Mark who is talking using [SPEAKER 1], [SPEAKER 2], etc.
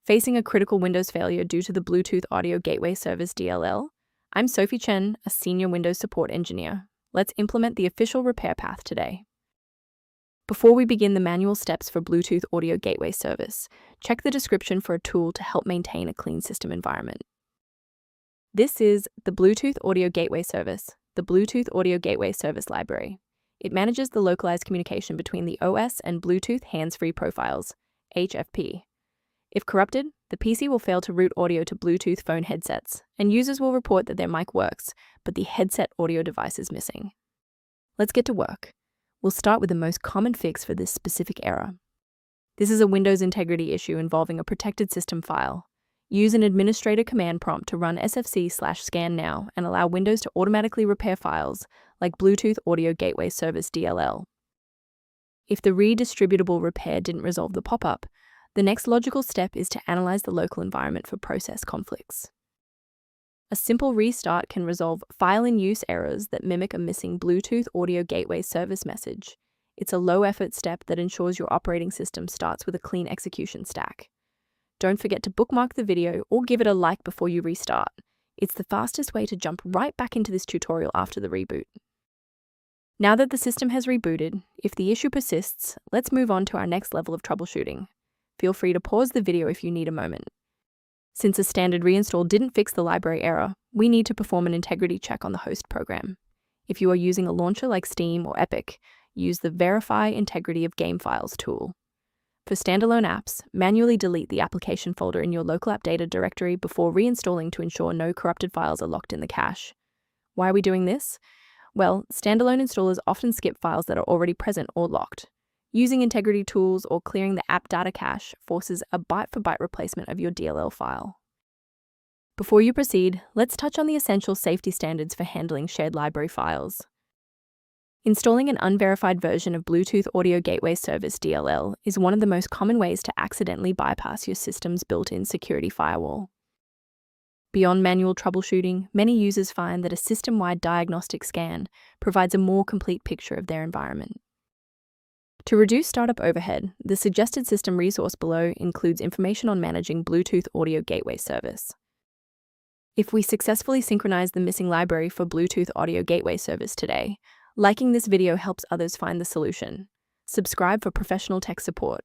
[SPEAKER 1] Facing a critical Windows failure due to the Bluetooth Audio Gateway Service DLL? I'm Sophie Chen, a senior Windows support engineer. Let's implement the official repair path today. Before we begin the manual steps for Bluetooth Audio Gateway Service, check the description for a tool to help maintain a clean system environment. This is the Bluetooth Audio Gateway Service, the Bluetooth Audio Gateway Service Library. It manages the localized communication between the OS and Bluetooth hands-free profiles, HFP. If corrupted, the PC will fail to route audio to Bluetooth phone headsets, and users will report that their mic works, but the headset audio device is missing. Let's get to work. We'll start with the most common fix for this specific error. This is a Windows integrity issue involving a protected system file. Use an administrator command prompt to run sfc/scan now and allow Windows to automatically repair files like Bluetooth Audio Gateway Service DLL. If the redistributable repair didn't resolve the pop-up, the next logical step is to analyze the local environment for process conflicts. A simple restart can resolve file-in-use errors that mimic a missing Bluetooth Audio Gateway Service message. It's a low-effort step that ensures your operating system starts with a clean execution stack. Don't forget to bookmark the video or give it a like before you restart. It's the fastest way to jump right back into this tutorial after the reboot. Now that the system has rebooted, if the issue persists, let's move on to our next level of troubleshooting. Feel free to pause the video if you need a moment. Since a standard reinstall didn't fix the library error, we need to perform an integrity check on the host program. If you are using a launcher like Steam or Epic, use the Verify Integrity of Game Files tool. For standalone apps, manually delete the application folder in your local app data directory before reinstalling to ensure no corrupted files are locked in the cache. Why are we doing this? Well, standalone installers often skip files that are already present or locked. Using integrity tools or clearing the app data cache forces a byte-for-byte replacement of your DLL file. Before you proceed, let's touch on the essential safety standards for handling shared library files. Installing an unverified version of Bluetooth Audio Gateway Service DLL is one of the most common ways to accidentally bypass your system's built-in security firewall. Beyond manual troubleshooting, many users find that a system-wide diagnostic scan provides a more complete picture of their environment. To reduce startup overhead, the suggested system resource below includes information on managing Bluetooth Audio Gateway Service. If we successfully synchronize the missing library for Bluetooth Audio Gateway Service today, liking this video helps others find the solution. Subscribe for professional tech support.